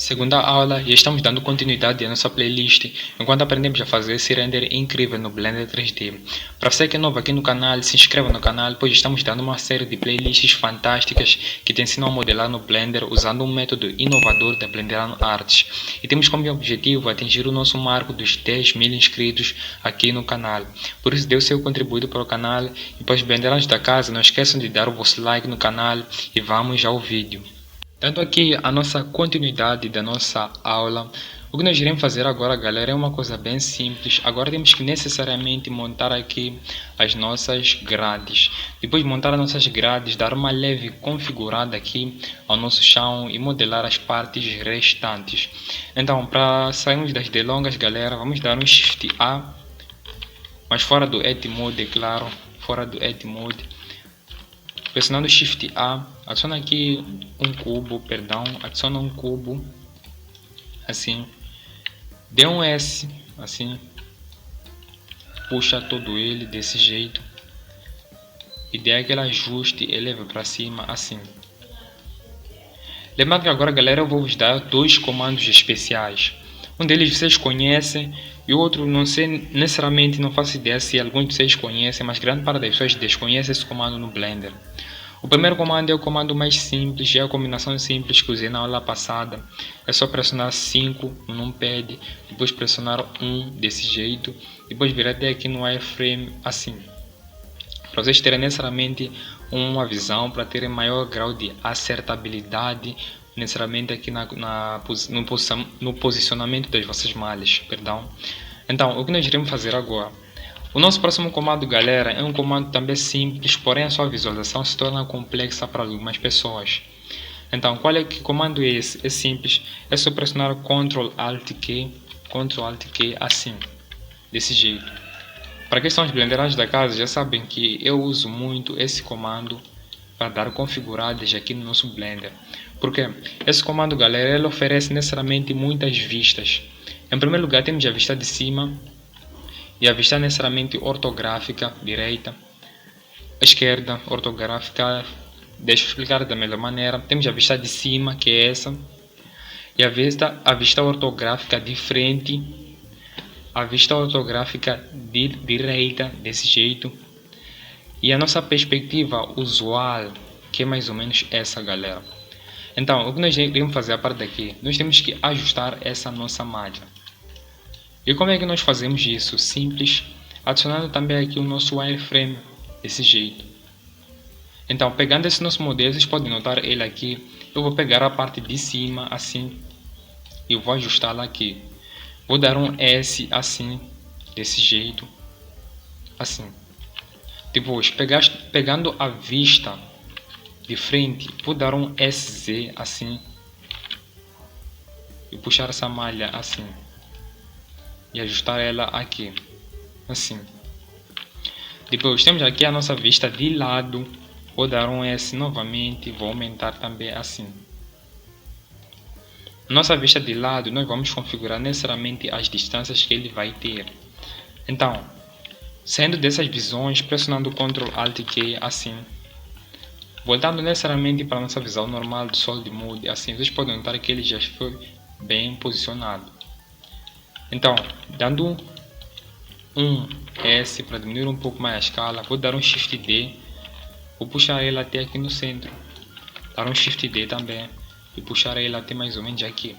Segunda aula e estamos dando continuidade à nossa playlist enquanto aprendemos a fazer esse render incrível no Blender 3D. Para você que é novo aqui no canal, se inscreva no canal, pois estamos dando uma série de playlists fantásticas que te ensinam a modelar no Blender usando um método inovador da Blenderano Arts. E temos como objetivo atingir o nosso marco dos 10.000 inscritos aqui no canal. Por isso dê o seu contributo para o canal e para os Blenderanos da casa, não esqueçam de dar o vosso like no canal e vamos ao vídeo. Dando aqui a nossa continuidade da nossa aula, o que nós iremos fazer agora, galera, é uma coisa bem simples. Agora temos que necessariamente montar aqui as nossas grades. Depois de montar as nossas grades, dar uma leve configurada aqui ao nosso chão e modelar as partes restantes. Então, para sairmos das delongas, galera, vamos dar um Shift A, mas fora do Edit Mode, é claro, fora do Edit Mode. Pressionando Shift A, adiciona aqui adiciona um cubo, assim, dê um S, assim, puxa todo ele desse jeito, e dê aquele ajuste, eleva para cima, assim. Lembrando que agora, galera, eu vou vos dar dois comandos especiais. Um deles vocês conhecem e o outro não sei necessariamente, não faço ideia se alguns de vocês conhecem, mas grande parte das pessoas desconhece esse comando no Blender. O primeiro comando é o comando mais simples, é a combinação simples que usei na aula passada. É só pressionar 5 no numpad, depois pressionar 1 desse jeito, depois vir até aqui no wireframe assim. Para vocês terem necessariamente uma visão, para terem maior grau de acertabilidade, necessariamente aqui no posicionamento das vossas malhas, perdão. Então, o que nós iremos fazer agora? O nosso próximo comando, galera, é um comando também simples, porém a sua visualização se torna complexa para algumas pessoas. Então, que comando é esse? É simples, é só pressionar Ctrl Alt Q assim, desse jeito. Para quem são os blenderados da casa, já sabem que eu uso muito esse comando para dar configuradas aqui no nosso Blender. Porque esse comando, galera, ele oferece necessariamente muitas vistas. Em primeiro lugar, temos a vista de cima, e a vista necessariamente ortográfica, direita, esquerda, ortográfica, deixa eu explicar da melhor maneira. Temos a vista de cima, que é essa, e a vista ortográfica de frente, a vista ortográfica de direita, desse jeito, e a nossa perspectiva usual, que é mais ou menos essa, galera. Então, o que nós iremos fazer a partir daqui? Nós temos que ajustar essa nossa malha. E como é que nós fazemos isso? Simples, adicionando também aqui o nosso wireframe, desse jeito. Então, pegando esse nosso modelo, vocês podem notar ele aqui. Eu vou pegar a parte de cima, assim, e eu vou ajustá-la aqui. Vou dar um S, assim, desse jeito, assim. Depois, pegando a vista de frente, vou dar um SZ, assim, e puxar essa malha, assim. E ajustar ela aqui, assim. Depois temos aqui a nossa vista de lado, vou dar um S novamente, vou aumentar também assim. Nossa vista de lado, nós vamos configurar necessariamente as distâncias que ele vai ter. Então, saindo dessas visões, pressionando Ctrl Alt Q assim, voltando necessariamente para a nossa visão normal do Solid Mode, assim, vocês podem notar que ele já foi bem posicionado. Então, dando um S para diminuir um pouco mais a escala, vou dar um Shift D, vou puxar ele até aqui no centro, dar um Shift D também e puxar ele até mais ou menos aqui.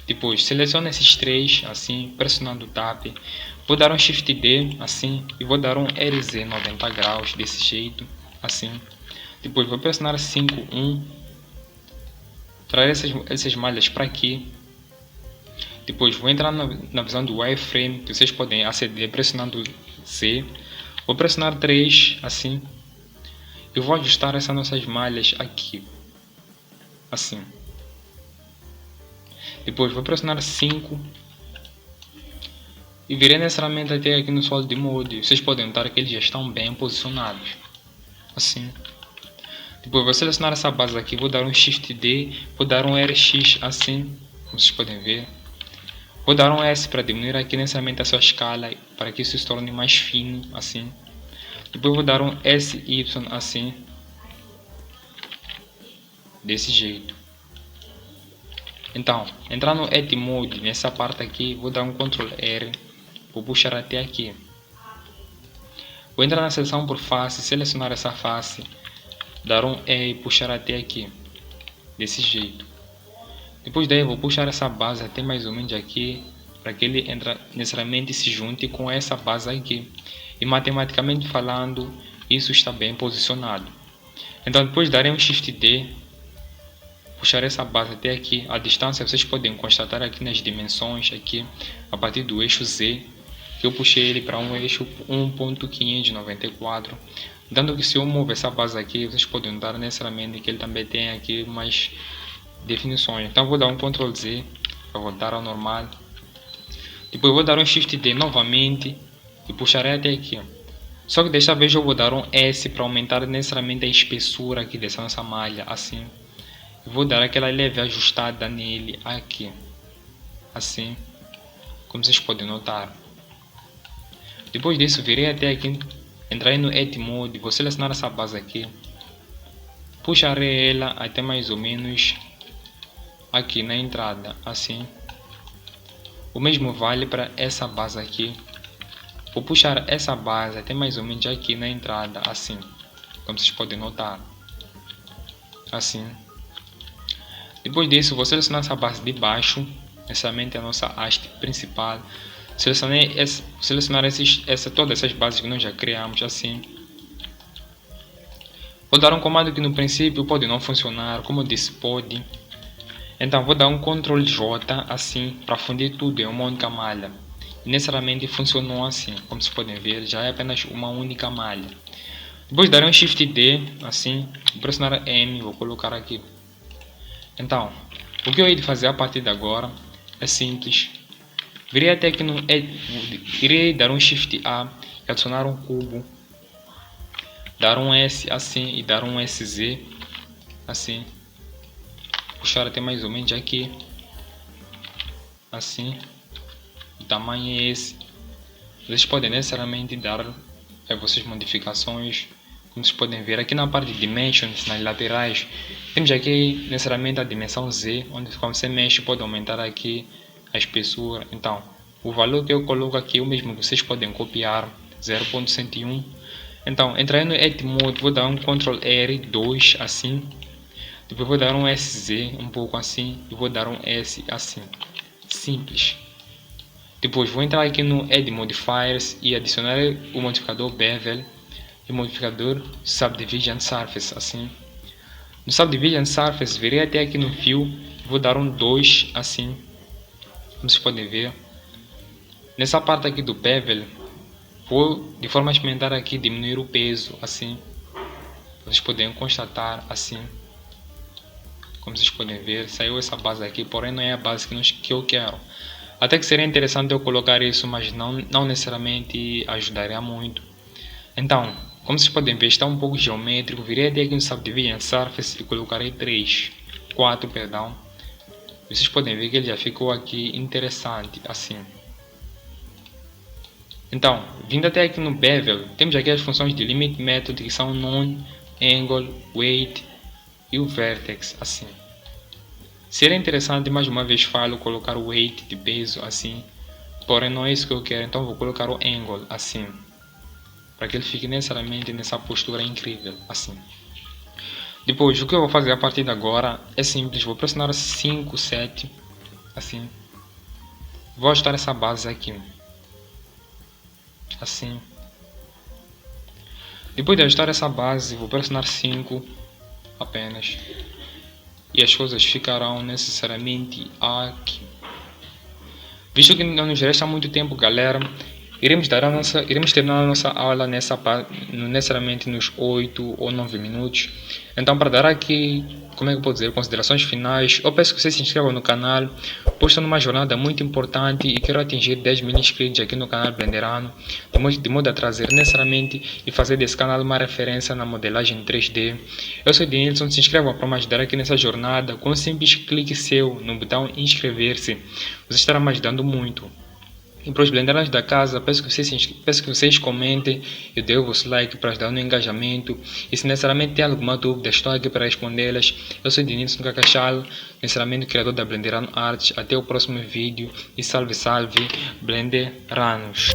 Depois, seleciono esses três, assim, pressionando o Tab, vou dar um Shift D, assim, e vou dar um RZ 90 graus, desse jeito, assim. Depois, vou pressionar 5.1, trazer essas malhas para aqui. Depois vou entrar na visão do wireframe, que vocês podem aceder pressionando C. Vou pressionar 3, assim. E vou ajustar essas nossas malhas aqui, assim. Depois vou pressionar 5. E virei necessariamente até aqui no Solid Mode. Vocês podem notar que eles já estão bem posicionados, assim. Depois vou selecionar essa base aqui, vou dar um Shift D, vou dar um RX assim, como vocês podem ver. Vou dar um S para diminuir aqui necessariamente a sua escala, para que isso se torne mais fino, assim. Depois vou dar um SY assim, desse jeito. Então, entrar no Edit Mode, nessa parte aqui, vou dar um Ctrl R, vou puxar até aqui. Vou entrar na seleção por face, selecionar essa face, dar um E e puxar até aqui, desse jeito. Depois daí vou puxar essa base até mais ou menos aqui, para que ele necessariamente se junte com essa base aqui. E matematicamente falando, isso está bem posicionado. Então depois darei um Shift D, puxar essa base até aqui. A distância vocês podem constatar aqui nas dimensões, aqui a partir do eixo Z, que eu puxei ele para um eixo 1.594, dando que se eu mover essa base aqui, vocês podem notar necessariamente que ele também tem aqui mais definições. Então vou dar um Ctrl Z para voltar ao normal. Depois vou dar um Shift D novamente e puxarei até aqui. Só que desta vez eu vou dar um S para aumentar necessariamente a espessura aqui dessa nossa malha, assim. Vou dar aquela leve ajustada nele aqui, assim, como vocês podem notar. Depois disso, virei até aqui, entrei no Edit Mode, vou selecionar essa base aqui, puxarei ela até mais ou menos aqui na entrada, assim. O mesmo vale para essa base aqui. Vou puxar essa base até mais ou menos aqui na entrada, assim, como vocês podem notar, assim. Depois disso, vou selecionar essa base de baixo, necessariamente a nossa haste principal. Selecionar todas essas bases que nós já criamos, assim. Vou dar um comando que no princípio pode não funcionar, como eu disse, pode. Então vou dar um Ctrl J, assim, para fundir tudo em uma única malha. E necessariamente funcionou assim, como vocês podem ver, já é apenas uma única malha. Depois darei um Shift D, assim, vou pressionar M, vou colocar aqui. Então, o que eu hei de fazer a partir de agora é simples. Virei até aqui no irei dar um Shift A, adicionar um cubo, dar um S assim e dar um SZ assim, puxar até mais ou menos aqui, assim, o tamanho é esse. Vocês podem necessariamente dar vocês modificações, como vocês podem ver aqui na parte de Dimensions, nas laterais, temos aqui necessariamente a dimensão Z, onde quando você mexe pode aumentar aqui a espessura. Então, o valor que eu coloco aqui é o mesmo que vocês podem copiar, 0.101. Então, entrar no Edit Mode, vou dar um Ctrl R2 assim, depois vou dar um SZ um pouco assim e vou dar um S assim, simples. Depois vou entrar aqui no Edit Modifiers e adicionar o modificador Bevel e o modificador Subdivision Surface, assim. No Subdivision Surface, virei até aqui no fio, vou dar um 2 assim, como vocês podem ver. Nessa parte aqui do Bevel, vou de forma experimental aqui diminuir o peso, assim. Vocês podem constatar, assim. Como vocês podem ver, saiu essa base aqui, porém não é a base que eu quero. Até que seria interessante eu colocar isso, mas não necessariamente ajudaria muito. Então, como vocês podem ver, está um pouco geométrico. Virei até aqui no Subdivision Surface e colocarei 4, perdão. Vocês podem ver que ele já ficou aqui interessante, assim. Então, vindo até aqui no Bevel, temos aqui as funções de Limit Method, que são None, Angle, Weight e o Vertex, assim. Seria interessante, mais uma vez falo, colocar o Weight de peso, assim. Porém não é isso que eu quero, então vou colocar o Angle, assim. Para que ele fique necessariamente nessa postura incrível, assim. Depois, o que eu vou fazer a partir de agora é simples. Vou pressionar 5, 7, assim. Vou ajustar essa base aqui, assim. Depois de ajustar essa base, vou pressionar 5 apenas. E as coisas ficarão necessariamente aqui. Visto que não nos resta muito tempo, galera, iremos terminar a nossa aula necessariamente nos 8 ou 9 minutos. Então, para dar aqui, como é que eu posso dizer, considerações finais, eu peço que vocês se inscrevam no canal, pois estou numa jornada muito importante e quero atingir 10.000 inscritos aqui no canal Blenderano, de modo a trazer necessariamente e fazer desse canal uma referência na modelagem 3D. Eu sou Denilson, se inscrevam para me ajudar aqui nessa jornada, com um simples clique seu no botão inscrever-se, você estará me ajudando muito. E para os blenderãs da casa, peço que vocês comentem e dêem o vosso like para ajudar no engajamento. E se necessariamente tem alguma dúvida, estou aqui para respondê-las. Eu sou Denilson Kakachal, necessariamente criador da Blenderano Arts. Até o próximo vídeo e salve, salve, Blenderanos!